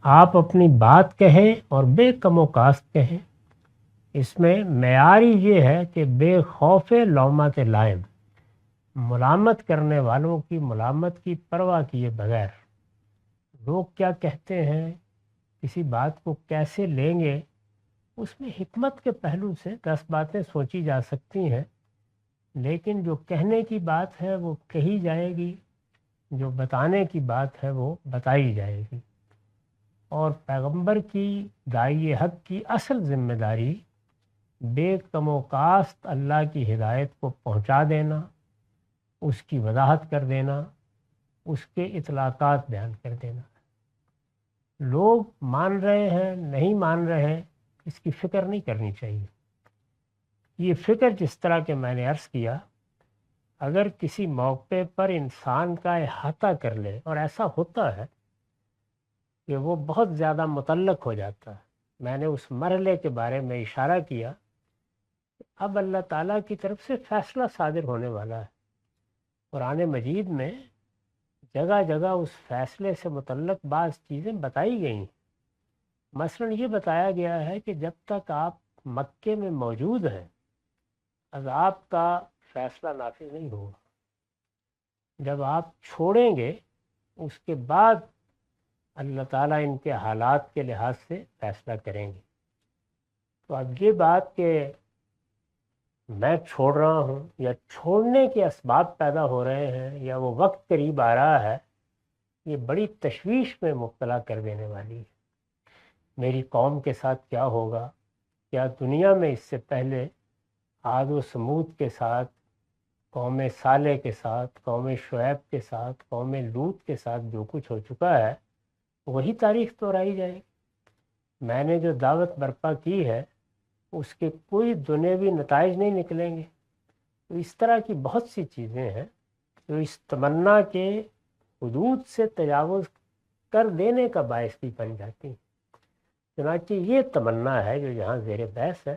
آپ اپنی بات کہیں اور بے کم و کاست کہیں. اس میں معیاری یہ ہے کہ بے خوف لومات لائم، ملامت کرنے والوں کی ملامت کی پرواہ کیے بغیر لوگ کیا کہتے ہیں، کسی بات کو کیسے لیں گے، اس میں حکمت کے پہلو سے 10 باتیں سوچی جا سکتی ہیں، لیکن جو کہنے کی بات ہے وہ کہی جائے گی، جو بتانے کی بات ہے وہ بتائی جائے گی. اور پیغمبر کی داعی حق کی اصل ذمہ داری بے کم و کاست اللہ کی ہدایت کو پہنچا دینا، اس کی وضاحت کر دینا، اس کے اطلاقات بیان کر دینا. لوگ مان رہے ہیں نہیں مان رہے ہیں اس کی فکر نہیں کرنی چاہیے. یہ فکر جس طرح کہ میں نے عرض کیا، اگر کسی موقع پر انسان کا احاطہ کر لے، اور ایسا ہوتا ہے کہ وہ بہت زیادہ متعلق ہو جاتا ہے. میں نے اس مرحلے کے بارے میں اشارہ کیا. اب اللہ تعالیٰ کی طرف سے فیصلہ صادر ہونے والا ہے. قرآن مجید میں جگہ جگہ اس فیصلے سے متعلق بعض چیزیں بتائی گئی ہیں. مثلا یہ بتایا گیا ہے کہ جب تک آپ مکے میں موجود ہیں عذاب کا فیصلہ نافذ نہیں ہوگا. جب آپ چھوڑیں گے اس کے بعد اللہ تعالیٰ ان کے حالات کے لحاظ سے فیصلہ کریں گے. تو اب یہ بات کہ میں چھوڑ رہا ہوں یا چھوڑنے کے اسباب پیدا ہو رہے ہیں یا وہ وقت قریب آ رہا ہے، یہ بڑی تشویش میں مبتلا کر دینے والی ہے. میری قوم کے ساتھ کیا ہوگا؟ کیا دنیا میں اس سے پہلے عاد و سمود کے ساتھ، قوم صالح کے ساتھ، قوم شعیب کے ساتھ، قوم لوط کے ساتھ جو کچھ ہو چکا ہے وہی تاریخ دہرائی جائے گی؟ میں نے جو دعوت برپا کی ہے اس کے کوئی دنیوی نتائج نہیں نکلیں گے. تو اس طرح کی بہت سی چیزیں ہیں جو اس تمنا کے حدود سے تجاوز کر دینے کا باعث بھی بن جاتی ہیں. چنانچہ یہ تمنا ہے جو یہاں زیر بحث ہے،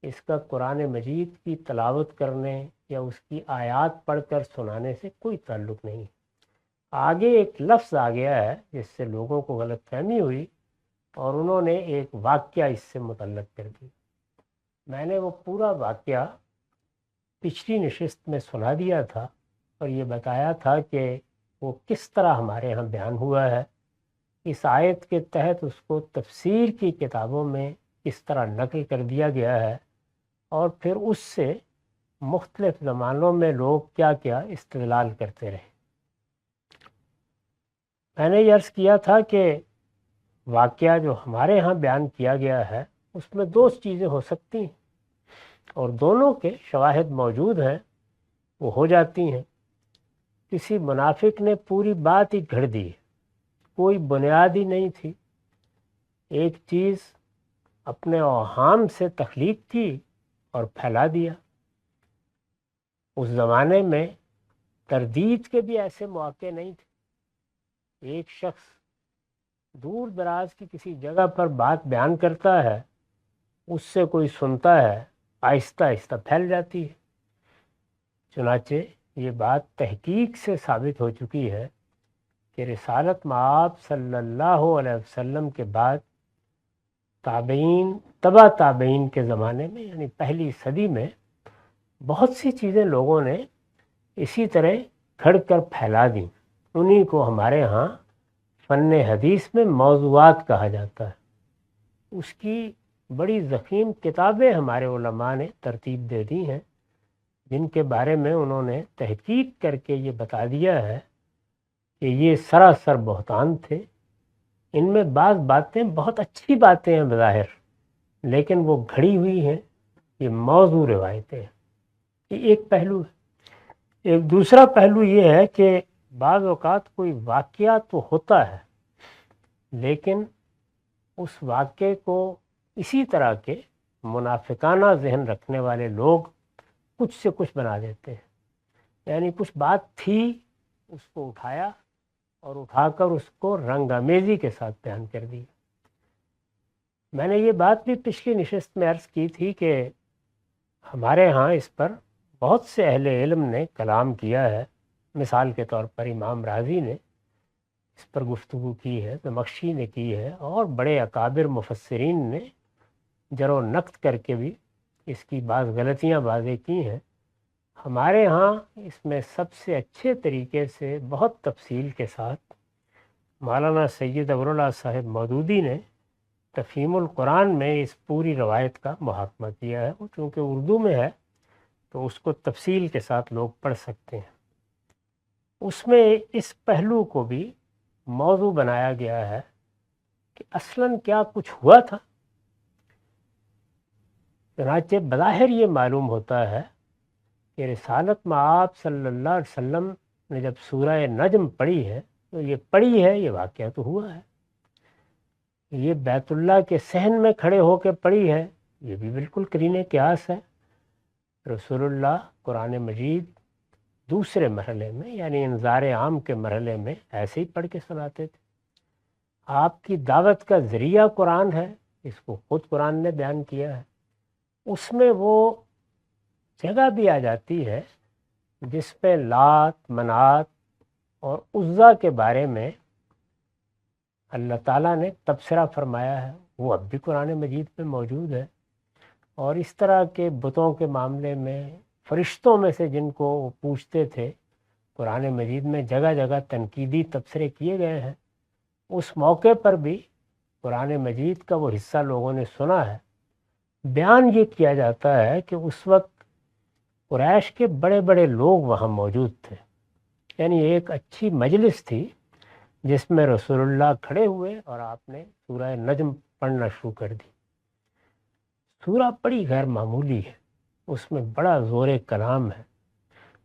اس کا قرآن مجید کی تلاوت کرنے یا اس کی آیات پڑھ کر سنانے سے کوئی تعلق نہیں. آگے ایک لفظ آ گیا ہے جس سے لوگوں کو غلط فہمی ہوئی اور انہوں نے ایک واقعہ اس سے متعلق کر دیا. میں نے وہ پورا واقعہ پچھلی نشست میں سنا دیا تھا اور یہ بتایا تھا کہ وہ کس طرح ہمارے ہاں بیان ہوا ہے. اس آیت کے تحت اس کو تفسیر کی کتابوں میں کس طرح نقل کر دیا گیا ہے، اور پھر اس سے مختلف زمانوں میں لوگ کیا کیا استدلال کرتے رہے. میں نے یہ عرض کیا تھا کہ واقعہ جو ہمارے ہاں بیان کیا گیا ہے اس میں دو چیزیں ہو سکتی ہیں، اور دونوں کے شواہد موجود ہیں، وہ ہو جاتی ہیں. کسی منافق نے پوری بات ہی گھڑ دی، کوئی بنیاد ہی نہیں تھی، ایک چیز اپنے اوہام سے تخلیق کی اور پھیلا دیا. اس زمانے میں تردید کے بھی ایسے مواقع نہیں تھے. ایک شخص دور دراز کی کسی جگہ پر بات بیان کرتا ہے، اس سے کوئی سنتا ہے، آہستہ آہستہ پھیل جاتی ہے. چنانچہ یہ بات تحقیق سے ثابت ہو چکی ہے کہ رسالت مآب صلی اللہ علیہ وسلم کے بعد تابعین، تبع تابعین کے زمانے میں یعنی پہلی صدی میں بہت سی چیزیں لوگوں نے اسی طرح کھڑ کر پھیلا دیں. انہی کو ہمارے ہاں فن حدیث میں موضوعات کہا جاتا ہے. اس کی بڑی ضخیم کتابیں ہمارے علماء نے ترتیب دے دی ہیں جن کے بارے میں انہوں نے تحقیق کر کے یہ بتا دیا ہے کہ یہ سراسر بہتان تھے. ان میں بعض باتیں بہت اچھی باتیں ہیں بظاہر، لیکن وہ گھڑی ہوئی ہیں، یہ موضوع روایتیں ہیں. یہ ایک پہلو ہے. ایک دوسرا پہلو یہ ہے کہ بعض اوقات کوئی واقعہ تو ہوتا ہے لیکن اس واقعے کو اسی طرح کے منافقانہ ذہن رکھنے والے لوگ کچھ سے کچھ بنا دیتے ہیں. یعنی کچھ بات تھی، اس کو اٹھایا اور اٹھا کر اس کو رنگ آمیزی کے ساتھ بیان کر دی. میں نے یہ بات بھی پچھلی نشست میں عرض کی تھی کہ ہمارے ہاں اس پر بہت سے اہل علم نے کلام کیا ہے. مثال کے طور پر امام راضی نے اس پر گفتگو کی ہے، زمخشری نے کی ہے، اور بڑے اکابر مفسرین نے جر و نقد کر کے بھی اس کی بعض غلطیاں واضح کی ہیں۔ ہمارے ہاں اس میں سب سے اچھے طریقے سے بہت تفصیل کے ساتھ مولانا سید ابراللہ صاحب مودودی نے تفہیم القرآن میں اس پوری روایت کا محاکمہ کیا ہے۔ وہ چونکہ اردو میں ہے تو اس کو تفصیل کے ساتھ لوگ پڑھ سکتے ہیں۔ اس میں اس پہلو کو بھی موضوع بنایا گیا ہے کہ اصلاً کیا کچھ ہوا تھا۔ چنانچہ بظاہر یہ معلوم ہوتا ہے کہ رسالت مآب صلی اللہ علیہ وسلم نے جب سورہ نجم پڑھی ہے تو یہ پڑھی ہے، یہ واقعہ تو ہوا ہے۔ یہ بیت اللہ کے صحن میں کھڑے ہو کے پڑھی ہے، یہ بھی بالکل قرین قیاس ہے۔ رسول اللہ قرآن مجید دوسرے مرحلے میں یعنی انذار عام کے مرحلے میں ایسے ہی پڑھ کے سناتے تھے۔ آپ کی دعوت کا ذریعہ قرآن ہے، اس کو خود قرآن نے بیان کیا ہے۔ اس میں وہ جگہ بھی آ جاتی ہے جس پہ لات، منات اور عزا کے بارے میں اللہ تعالیٰ نے تبصرہ فرمایا ہے، وہ اب بھی قرآن مجید میں موجود ہے۔ اور اس طرح کے بتوں کے معاملے میں فرشتوں میں سے جن کو وہ پوچھتے تھے، قرآن مجید میں جگہ جگہ تنقیدی تبصرے کیے گئے ہیں۔ اس موقع پر بھی قرآن مجید کا وہ حصہ لوگوں نے سنا ہے۔ بیان یہ کیا جاتا ہے کہ اس وقت قریش کے بڑے بڑے لوگ وہاں موجود تھے، یعنی ایک اچھی مجلس تھی جس میں رسول اللہ کھڑے ہوئے اور آپ نے سورہ نجم پڑھنا شروع کر دی۔ سورہ بڑی غیر معمولی ہے، اس میں بڑا زور کلام ہے،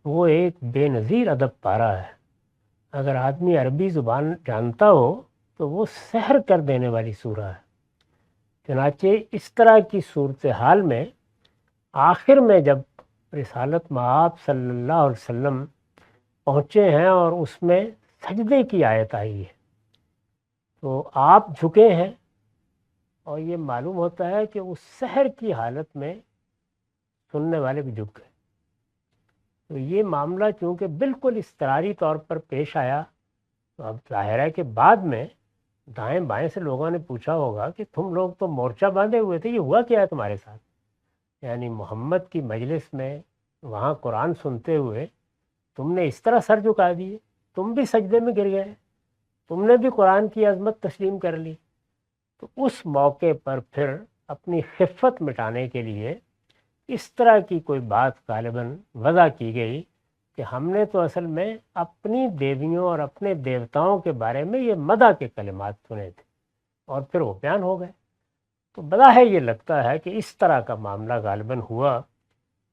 وہ ایک بے نظیر ادب پارہ ہے۔ اگر آدمی عربی زبان جانتا ہو تو وہ سحر کر دینے والی سورہ ہے۔ چنانچہ اس طرح کی صورتحال میں آخر میں جب رسالت مآب صلی اللہ علیہ وسلم پہنچے ہیں اور اس میں سجدے کی آیت آئی ہے تو آپ جھکے ہیں، اور یہ معلوم ہوتا ہے کہ اس سحر کی حالت میں سننے والے بھی جھک گئے۔ تو یہ معاملہ چونکہ بالکل اضطراری طور پر پیش آیا تو اب ظاہر ہے کہ بعد میں دائیں بائیں سے لوگوں نے پوچھا ہوگا کہ تم لوگ تو مورچہ باندھے ہوئے تھے، یہ ہوا کیا ہے تمہارے ساتھ؟ یعنی محمد کی مجلس میں وہاں قرآن سنتے ہوئے تم نے اس طرح سر جھکا دیے، تم بھی سجدے میں گر گئے، تم نے بھی قرآن کی عظمت تسلیم کر لی۔ تو اس موقع پر پھر اپنی خفت مٹانے کے لیے اس طرح کی کوئی بات غالباً وضع کی گئی کہ ہم نے تو اصل میں اپنی دیویوں اور اپنے دیوتاؤں کے بارے میں یہ مدح کے کلمات سنے تھے، اور پھر وہ بیان ہو گئے۔ تو بظاہر یہ لگتا ہے کہ اس طرح کا معاملہ غالباً ہوا،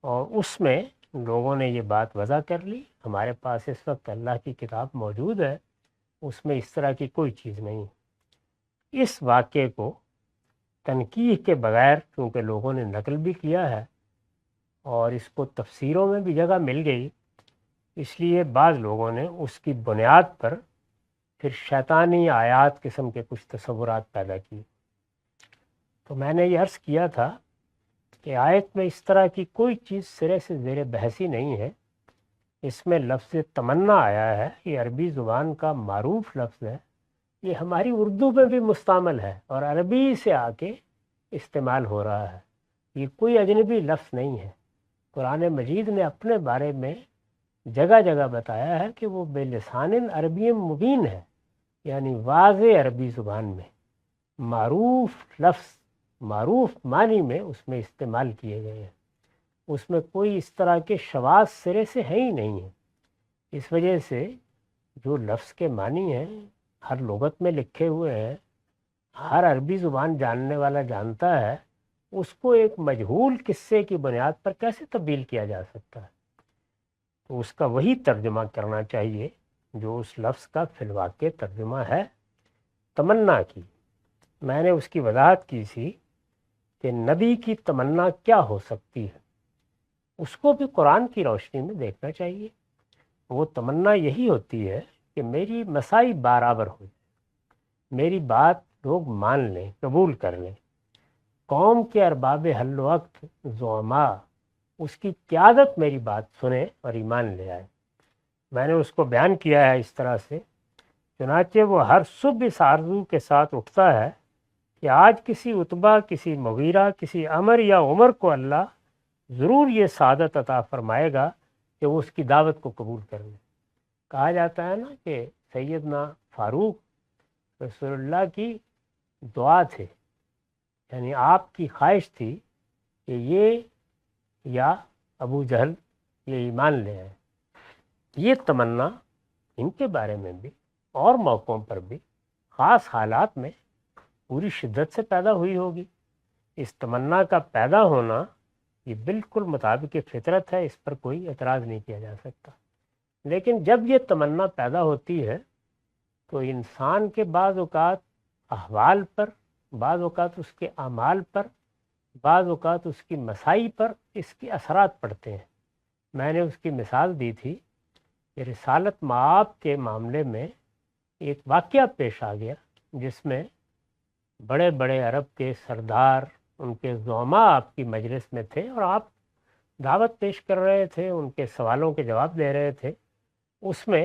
اور اس میں لوگوں نے یہ بات وضع کر لی۔ ہمارے پاس اس وقت اللہ کی کتاب موجود ہے، اس میں اس طرح کی کوئی چیز نہیں۔ اس واقعے کو تنقیح کے بغیر چونکہ لوگوں نے نقل بھی کیا ہے اور اس کو تفسیروں میں بھی جگہ مل گئی، اس لیے بعض لوگوں نے اس کی بنیاد پر پھر شیطانی آیات قسم کے کچھ تصورات پیدا کیے۔ تو میں نے یہ عرض کیا تھا کہ آیت میں اس طرح کی کوئی چیز سرے سے زیر بحث ہی نہیں ہے۔ اس میں لفظ تمنا آیا ہے، یہ عربی زبان کا معروف لفظ ہے، یہ ہماری اردو میں بھی مستعمل ہے اور عربی سے آ کے استعمال ہو رہا ہے، یہ کوئی اجنبی لفظ نہیں ہے۔ قرآن مجید نے اپنے بارے میں جگہ جگہ بتایا ہے کہ وہ بے لسان عربی مبین ہے، یعنی واضح عربی زبان میں معروف لفظ معروف معنی میں اس میں استعمال کیے گئے ہیں، اس میں کوئی اس طرح کے شواذ سرے سے ہے ہی نہیں ہے۔ اس وجہ سے جو لفظ کے معنی ہیں ہر لغت میں لکھے ہوئے ہیں، ہر عربی زبان جاننے والا جانتا ہے، اس کو ایک مجہول قصے کی بنیاد پر کیسے تبدیل کیا جا سکتا ہے؟ تو اس کا وہی ترجمہ کرنا چاہیے جو اس لفظ کا فی الواقع ترجمہ ہے۔ تمنا کی میں نے اس کی وضاحت کی تھی کہ نبی کی تمنا کیا ہو سکتی ہے، اس کو بھی قرآن کی روشنی میں دیکھنا چاہیے۔ وہ تمنا یہی ہوتی ہے کہ میری مسائی برابر ہو جائے، میری بات لوگ مان لیں، قبول کر لیں، قوم کے ارباب حل وقت زعماء اس کی قیادت میری بات سنیں اور ایمان لے آئے۔ میں نے اس کو بیان کیا ہے اس طرح سے چنانچہ وہ ہر صبح اس آرزو کے ساتھ اٹھتا ہے کہ آج کسی عتبہ، کسی مغیرہ، کسی عمر یا عمر کو اللہ ضرور یہ سعادت عطا فرمائے گا کہ وہ اس کی دعوت کو قبول کر لیں۔ کہا جاتا ہے نا کہ سیدنا فاروق رسول اللہ کی دعا تھے، یعنی آپ کی خواہش تھی کہ یہ یا ابو جہل یہ ایمان لے آئے۔ یہ تمنا ان کے بارے میں بھی اور موقعوں پر بھی خاص حالات میں پوری شدت سے پیدا ہوئی ہوگی۔ اس تمنا کا پیدا ہونا یہ بالکل مطابق فطرت ہے، اس پر کوئی اعتراض نہیں کیا جا سکتا۔ لیکن جب یہ تمنا پیدا ہوتی ہے تو انسان کے بعض اوقات احوال پر، بعض اوقات اس کے اعمال پر، بعض اوقات اس کی مسائی پر اس کے اثرات پڑتے ہیں۔ میں نے اس کی مثال دی تھی کہ رسالت مآب کے معاملے میں ایک واقعہ پیش آ گیا جس میں بڑے بڑے عرب کے سردار، ان کے زعماء آپ کی مجلس میں تھے اور آپ دعوت پیش کر رہے تھے، ان کے سوالوں کے جواب دے رہے تھے۔ اس میں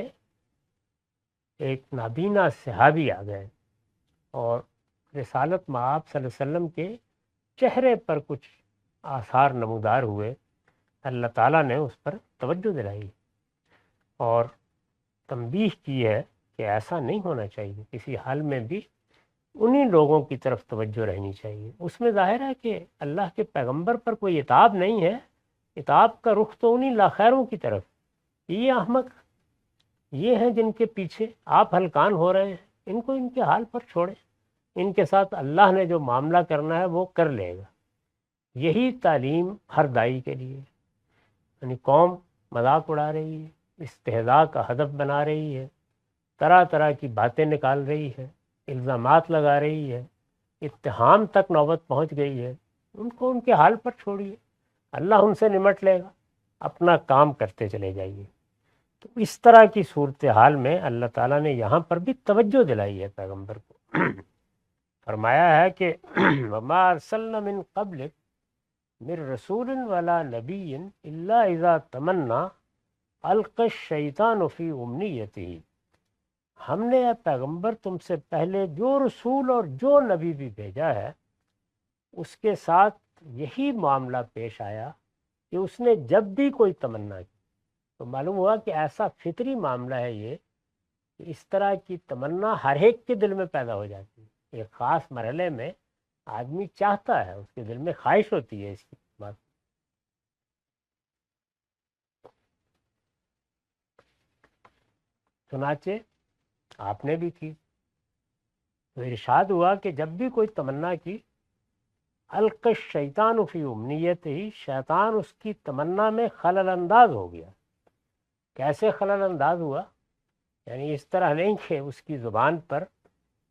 ایک نابینا صحابی آ گئے اور رسالت مآب صلی اللہ علیہ وسلم کے چہرے پر کچھ آثار نمودار ہوئے۔ اللہ تعالیٰ نے اس پر توجہ دلائی اور تنبیہ کی ہے کہ ایسا نہیں ہونا چاہیے، کسی حال میں بھی انہی لوگوں کی طرف توجہ رہنی چاہیے۔ اس میں ظاہر ہے کہ اللہ کے پیغمبر پر کوئی عتاب نہیں ہے، عتاب کا رخ تو انہی لاخیروں کی طرف۔ یہ احمق یہ ہیں جن کے پیچھے آپ ہلکان ہو رہے ہیں، ان کو ان کے حال پر چھوڑیں، ان کے ساتھ اللہ نے جو معاملہ کرنا ہے وہ کر لے گا۔ یہی تعلیم ہر دائی کے لیے، یعنی قوم مذاق اڑا رہی ہے، استہزاء کا ہدف بنا رہی ہے، طرح طرح کی باتیں نکال رہی ہے، الزامات لگا رہی ہے، اتہام تک نوبت پہنچ گئی ہے، ان کو ان کے حال پر چھوڑیے، اللہ ان سے نمٹ لے گا، اپنا کام کرتے چلے جائیے۔ تو اس طرح کی صورتحال میں اللہ تعالیٰ نے یہاں پر بھی توجہ دلائی ہے پیغمبر کو۔ فرمایا ہے کہ وما ارسلنا من قبلک من رسول ولا نبی الا اذا تمنا القی الشیطان فی امنیتہ۔ ہم نے اے پیغمبر تم سے پہلے جو رسول اور جو نبی بھی بھیجا ہے اس کے ساتھ یہی معاملہ پیش آیا کہ اس نے جب بھی کوئی تمنا کی تو معلوم ہوا کہ ایسا فطری معاملہ ہے یہ کہ اس طرح کی تمنا ہر ایک کے دل میں پیدا ہو جاتی ہے۔ ایک خاص مرحلے میں آدمی چاہتا ہے، اس کے دل میں خواہش ہوتی ہے اس کی بات۔ چنانچہ آپ نے بھی کی تو ارشاد ہوا کہ جب بھی کوئی تمنا کی القی الشیطان فی امنیت ہی، شیطان اس کی تمنا میں خلل انداز ہو گیا۔ کیسے خلل انداز ہوا؟ یعنی اس طرح نہیں کہ اس کی زبان پر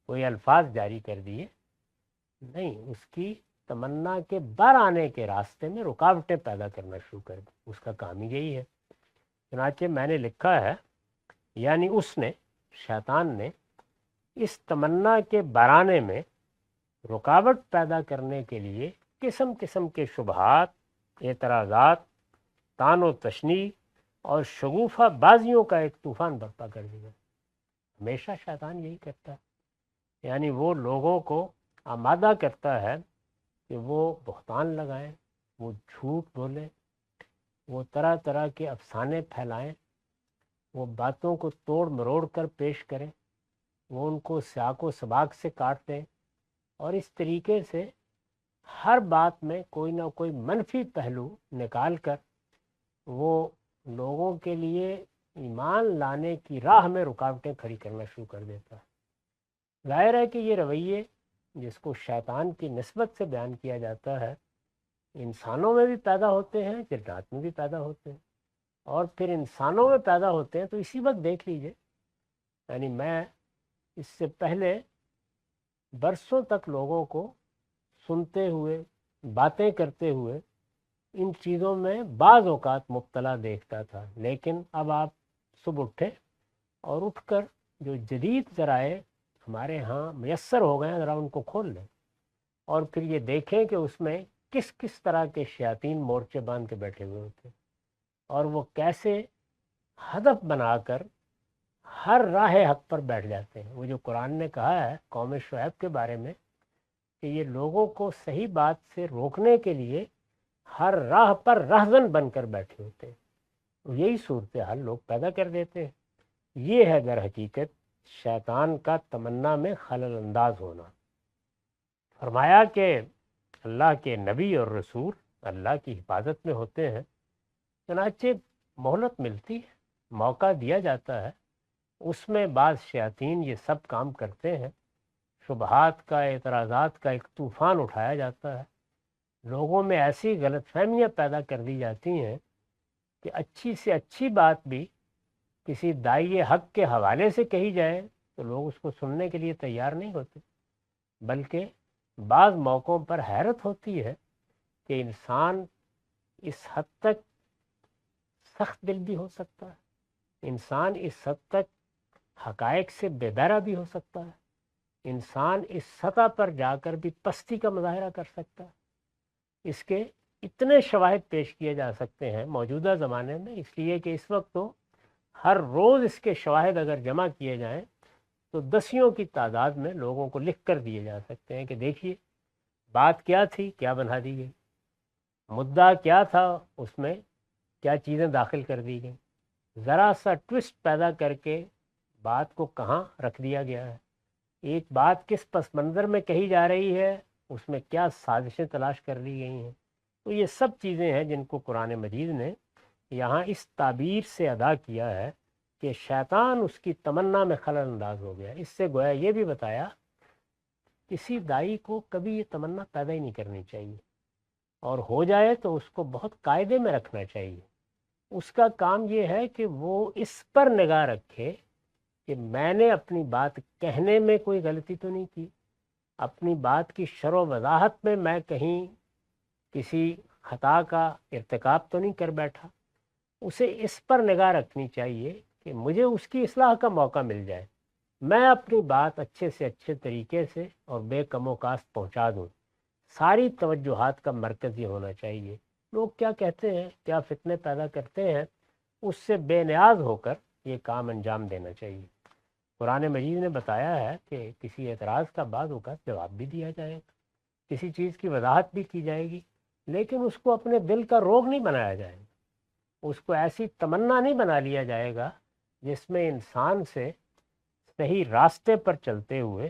کوئی الفاظ جاری کر دیے، نہیں، اس کی تمنا کے بر آنے کے راستے میں رکاوٹیں پیدا کرنا شروع کر دی۔ اس کا کام ہی یہی ہے۔ چنانچہ میں نے لکھا ہے، یعنی اس نے، شیطان نے، اس تمنا کے برانے میں رکاوٹ پیدا کرنے کے لیے قسم قسم کے شبہات، اعتراضات، طعن و تشنیع اور شگوفہ بازیوں کا ایک طوفان برپا کر دیا۔ ہمیشہ شیطان یہی کرتا ہے، یعنی وہ لوگوں کو آمادہ کرتا ہے کہ وہ بہتان لگائیں، وہ جھوٹ بولیں، وہ طرح طرح کے افسانے پھیلائیں، وہ باتوں کو توڑ مروڑ کر پیش کریں، وہ ان کو سیاق و سباق سے کاٹ دیں، اور اس طریقے سے ہر بات میں کوئی نہ کوئی منفی پہلو نکال کر وہ لوگوں کے لیے ایمان لانے کی راہ میں رکاوٹیں کھڑی کرنا شروع کر دیتا ہے۔ ظاہر ہے کہ یہ رویے جس کو شیطان کی نسبت سے بیان کیا جاتا ہے انسانوں میں بھی پیدا ہوتے ہیں، جنات میں بھی پیدا ہوتے ہیں، اور پھر انسانوں میں پیدا ہوتے ہیں تو اسی وقت دیکھ لیجئے، یعنی میں اس سے پہلے برسوں تک لوگوں کو سنتے ہوئے، باتیں کرتے ہوئے ان چیزوں میں بعض اوقات مبتلا دیکھتا تھا، لیکن اب آپ صبح اٹھے اور اٹھ کر جو جدید ذرائع ہمارے ہاں میسر ہو گئے ہیں ذرا ان کو کھول لیں اور پھر یہ دیکھیں کہ اس میں کس کس طرح کے شیاطین مورچے باندھ کے بیٹھے ہوئے ہوتے ہیں اور وہ کیسے ہدف بنا کر ہر راہ حق پر بیٹھ جاتے ہیں۔ وہ جو قرآن نے کہا ہے قوم شعیب کے بارے میں کہ یہ لوگوں کو صحیح بات سے روکنے کے لیے ہر راہ پر رہزن بن کر بیٹھے ہوتے ہیں، یہی صورتحال لوگ پیدا کر دیتے ہیں۔ یہ ہے در حقیقت شیطان کا تمنا میں خلل انداز ہونا۔ فرمایا کہ اللہ کے نبی اور رسول اللہ کی حفاظت میں ہوتے ہیں، چنانچہ مہلت ملتی ہے، موقع دیا جاتا ہے، اس میں بعض شیاطین یہ سب کام کرتے ہیں، شبہات کا، اعتراضات کا ایک طوفان اٹھایا جاتا ہے، لوگوں میں ایسی غلط فہمیاں پیدا کر دی جاتی ہیں کہ اچھی سے اچھی بات بھی کسی داعی حق کے حوالے سے کہی جائے تو لوگ اس کو سننے کے لیے تیار نہیں ہوتے، بلکہ بعض موقعوں پر حیرت ہوتی ہے کہ انسان اس حد تک سخت دل بھی ہو سکتا ہے، انسان اس حد تک حقائق سے بیدارہ بھی ہو سکتا ہے، انسان اس سطح پر جا کر بھی پستی کا مظاہرہ کر سکتا ہے۔ اس کے اتنے شواہد پیش کیے جا سکتے ہیں موجودہ زمانے میں، اس لیے کہ اس وقت تو ہر روز اس کے شواہد اگر جمع کیے جائیں تو دسیوں کی تعداد میں لوگوں کو لکھ کر دیے جا سکتے ہیں کہ دیکھیے بات کیا تھی، کیا بنا دی گئی، مدعا کیا تھا، اس میں کیا چیزیں داخل کر دی گئیں، ذرا سا ٹوسٹ پیدا کر کے بات کو کہاں رکھ دیا گیا ہے، ایک بات کس پس منظر میں کہی جا رہی ہے، اس میں کیا سازشیں تلاش کر لی گئی ہیں۔ تو یہ سب چیزیں ہیں جن کو قرآن مجید نے یہاں اس تعبیر سے ادا کیا ہے کہ شیطان اس کی تمنا میں خلل انداز ہو گیا۔ اس سے گویا یہ بھی بتایا کسی دائی کو کبھی یہ تمنا پیدا ہی نہیں کرنی چاہیے، اور ہو جائے تو اس کو بہت قاعدے میں رکھنا چاہیے۔ اس کا کام یہ ہے کہ وہ اس پر نگاہ رکھے کہ میں نے اپنی بات کہنے میں کوئی غلطی تو نہیں کی، اپنی بات کی شرح و وضاحت میں کہیں کسی خطا کا ارتکاب تو نہیں کر بیٹھا۔ اسے اس پر نگاہ رکھنی چاہیے کہ مجھے اس کی اصلاح کا موقع مل جائے، میں اپنی بات اچھے سے اچھے طریقے سے اور بے کم و کاست پہنچا دوں۔ ساری توجہات کا مرکز یہ ہونا چاہیے لوگ کیا کہتے ہیں، کیا فتنے پیدا کرتے ہیں، اس سے بے نیاز ہو کر یہ کام انجام دینا چاہیے۔ قرآن مجید نے بتایا ہے کہ کسی اعتراض کا بعض اوقات جواب بھی دیا جائے گا، کسی چیز کی وضاحت بھی کی جائے گی، لیکن اس کو اپنے دل کا روگ نہیں بنایا جائے گا، اس کو ایسی تمنا نہیں بنا لیا جائے گا جس میں انسان سے صحیح راستے پر چلتے ہوئے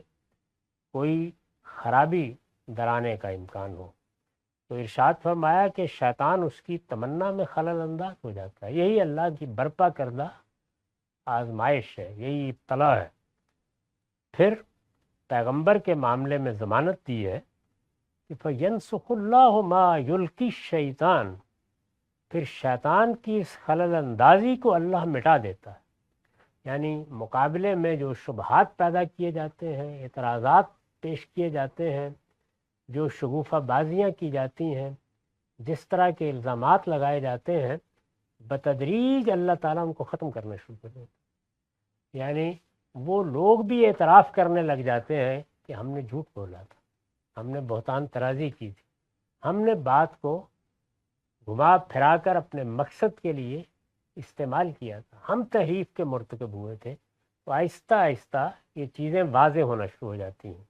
کوئی خرابی درانے کا امکان ہو۔ تو ارشاد فرمایا کہ شیطان اس کی تمنا میں خلل انداز ہو جاتا ہے، یہی اللہ کی برپا کردہ آزمائش ہے، یہی ابتلا ہے۔ پھر پیغمبر کے معاملے میں ضمانت دی ہے کہ فَيَنْسُخُ اللَّهُ مَا يُلْقِي الشَّيْطَانُ، پھر شیطان کی اس خلل اندازی کو اللہ مٹا دیتا ہے، یعنی مقابلے میں جو شبہات پیدا کیے جاتے ہیں، اعتراضات پیش کیے جاتے ہیں، جو شگوفہ بازیاں کی جاتی ہیں، جس طرح کے الزامات لگائے جاتے ہیں، بتدریج اللہ تعالیٰ ان کو ختم کرنا شروع کر دیتے ہیں۔ یعنی وہ لوگ بھی اعتراف کرنے لگ جاتے ہیں کہ ہم نے جھوٹ بولا تھا، ہم نے بہتان ترازی کی تھی، ہم نے بات کو گھما پھرا کر اپنے مقصد کے لیے استعمال کیا تھا، ہم تحریف کے مرتکب ہوئے تھے۔ تو آہستہ آہستہ یہ چیزیں واضح ہونا شروع ہو جاتی ہیں۔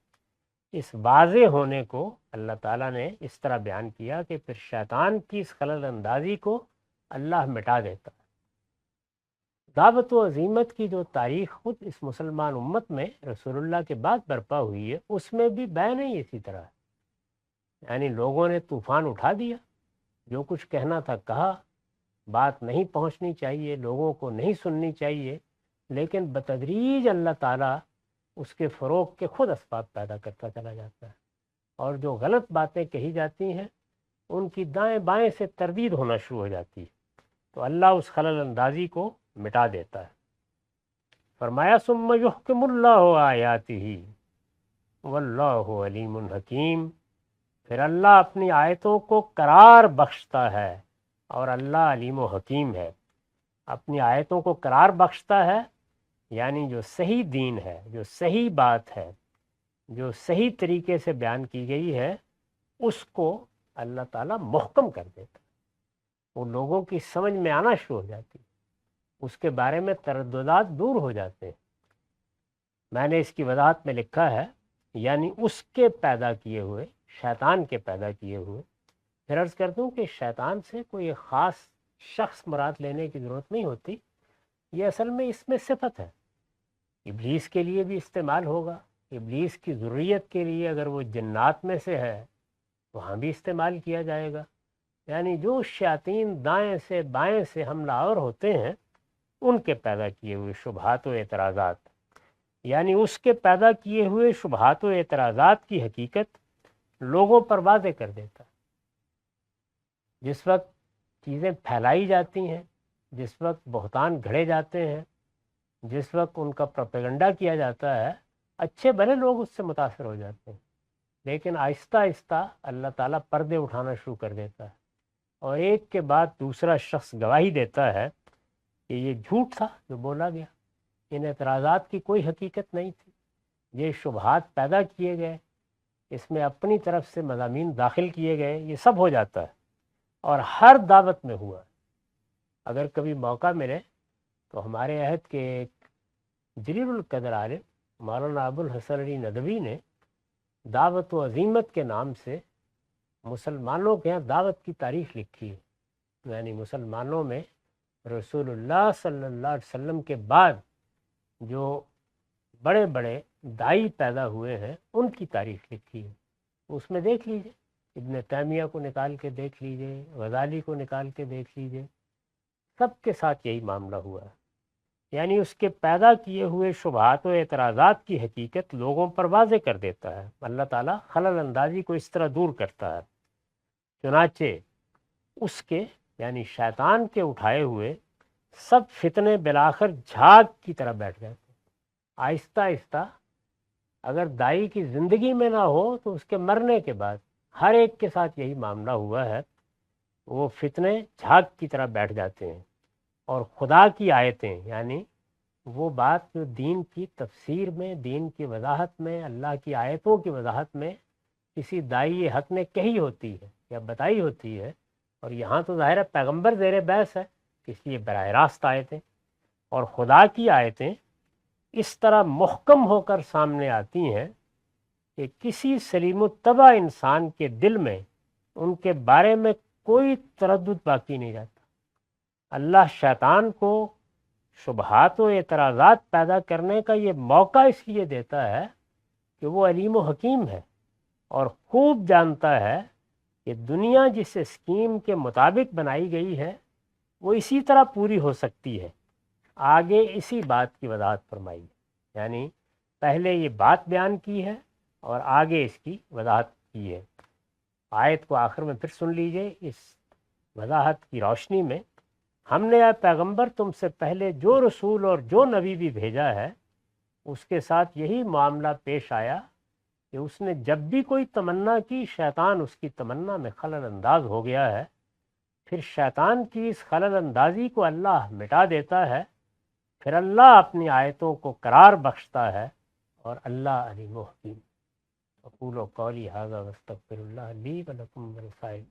اس واضح ہونے کو اللہ تعالیٰ نے اس طرح بیان کیا کہ پھر شیطان کی اس خلل اندازی کو اللہ مٹا دیتا ہے۔ دعوت و عزیمت کی جو تاریخ خود اس مسلمان امت میں رسول اللہ کے بعد برپا ہوئی ہے، اس میں بھی بین ہی اسی طرح ہے، یعنی لوگوں نے طوفان اٹھا دیا، جو کچھ کہنا تھا کہا، بات نہیں پہنچنی چاہیے، لوگوں کو نہیں سننی چاہیے، لیکن بتدریج اللہ تعالیٰ اس کے فروغ کے خود اسباب پیدا کرتا چلا جاتا ہے، اور جو غلط باتیں کہی جاتی ہیں ان کی دائیں بائیں سے تردید ہونا شروع ہو جاتی ہے، تو اللہ اس خلل اندازی کو مٹا دیتا ہے۔ فرمایا ثم یحکم اللہ آیاتہ واللہ علیم حکیم، پھر اللہ اپنی آیتوں کو قرار بخشتا ہے اور اللہ علیم و حکیم ہے۔ اپنی آیتوں کو قرار بخشتا ہے یعنی جو صحیح دین ہے، جو صحیح بات ہے، جو صحیح طریقے سے بیان کی گئی ہے، اس کو اللہ تعالیٰ محکم کر دیتا ہے، وہ لوگوں کی سمجھ میں آنا شروع ہو جاتی ہے۔ اس کے بارے میں ترددات دور ہو جاتے ہیں۔ میں نے اس کی وضاحت میں لکھا ہے، یعنی اس کے پیدا کیے ہوئے، شیطان کے پیدا کیے ہوئے۔ پھر عرض کرتا ہوں کہ شیطان سے کوئی ایک خاص شخص مراد لینے کی ضرورت نہیں ہوتی، یہ اصل میں اس میں صفت ہے۔ ابلیس کے لیے بھی استعمال ہوگا، ابلیس کی ذریت کے لیے اگر وہ جنات میں سے ہے وہاں بھی استعمال کیا جائے گا۔ یعنی جو شیاطین دائیں سے بائیں سے حملہ آور ہوتے ہیں ان کے پیدا کیے ہوئے شبہات و اعتراضات، یعنی اس کے پیدا کیے ہوئے شبہات و اعتراضات کی حقیقت لوگوں پر واضح کر دیتا ہے۔ جس وقت چیزیں پھیلائی جاتی ہیں، جس وقت بہتان گھڑے جاتے ہیں، جس وقت ان کا پروپیگنڈا کیا جاتا ہے، اچھے بھلے لوگ اس سے متاثر ہو جاتے ہیں، لیکن آہستہ آہستہ اللہ تعالیٰ پردے اٹھانا شروع کر دیتا ہے، اور ایک کے بعد دوسرا شخص گواہی دیتا ہے کہ یہ جھوٹ تھا جو بولا گیا، ان اعتراضات کی کوئی حقیقت نہیں تھی، یہ شبہات پیدا کیے گئے، اس میں اپنی طرف سے مضامین داخل کیے گئے، یہ سب ہو جاتا ہے، اور ہر دعوت میں ہوا۔ اگر کبھی موقع ملے تو ہمارے عہد کے ایک جلیل القدر عالم مولانا ابو الحسن علی ندوی نے دعوت و عزیمت کے نام سے مسلمانوں کے یہاں دعوت کی تاریخ لکھی ہے، یعنی مسلمانوں میں رسول اللہ صلی اللہ علیہ وسلم کے بعد جو بڑے بڑے دائی پیدا ہوئے ہیں ان کی تاریخ لکھی ہے۔ اس میں دیکھ لیجئے، ابن تیمیہ کو نکال کے دیکھ لیجئے، غزالی کو نکال کے دیکھ لیجئے، سب کے ساتھ یہی معاملہ ہوا ہے۔ یعنی اس کے پیدا کیے ہوئے شبہات و اعتراضات کی حقیقت لوگوں پر واضح کر دیتا ہے۔ اللہ تعالیٰ خلل اندازی کو اس طرح دور کرتا ہے، چنانچہ اس کے یعنی شیطان کے اٹھائے ہوئے سب فتنے بالآخر جھاگ کی طرح بیٹھ جاتے ہیں۔ آہستہ آہستہ اگر دائی کی زندگی میں نہ ہو تو اس کے مرنے کے بعد ہر ایک کے ساتھ یہی معاملہ ہوا ہے، وہ فتنے جھاگ کی طرح بیٹھ جاتے ہیں، اور خدا کی آیتیں یعنی وہ بات جو دین کی تفسیر میں، دین کی وضاحت میں، اللہ کی آیتوں کی وضاحت میں کسی دائی حق نے کہی ہوتی ہے یا بتائی ہوتی ہے، اور یہاں تو ظاہر ہے پیغمبر زیر بحث ہے، اس لیے براہ راست آیتیں اور خدا کی آیتیں اس طرح محکم ہو کر سامنے آتی ہیں کہ کسی سلیم الطبع انسان کے دل میں ان کے بارے میں کوئی تردد باقی نہیں رہتا۔ اللہ شیطان کو شبہات و اعتراضات پیدا کرنے کا یہ موقع اس لیے دیتا ہے کہ وہ علیم و حکیم ہے اور خوب جانتا ہے کہ دنیا جس اسکیم کے مطابق بنائی گئی ہے وہ اسی طرح پوری ہو سکتی ہے۔ آگے اسی بات کی وضاحت فرمائی، یعنی پہلے یہ بات بیان کی ہے اور آگے اس کی وضاحت کی ہے۔ آیت کو آخر میں پھر سن لیجئے۔ اس وضاحت کی روشنی میں ہم نے اے پیغمبر تم سے پہلے جو رسول اور جو نبی بھی بھیجا ہے اس کے ساتھ یہی معاملہ پیش آیا کہ اس نے جب بھی کوئی تمنا کی شیطان اس کی تمنا میں خلل انداز ہو گیا ہے، پھر شیطان کی اس خلل اندازی کو اللہ مٹا دیتا ہے، پھر اللہ اپنی آیتوں کو قرار بخشتا ہے، اور اللہ علیم و حکیم۔ اقول قولی ھذا واستغفر اللہ لی ولکم ولسائر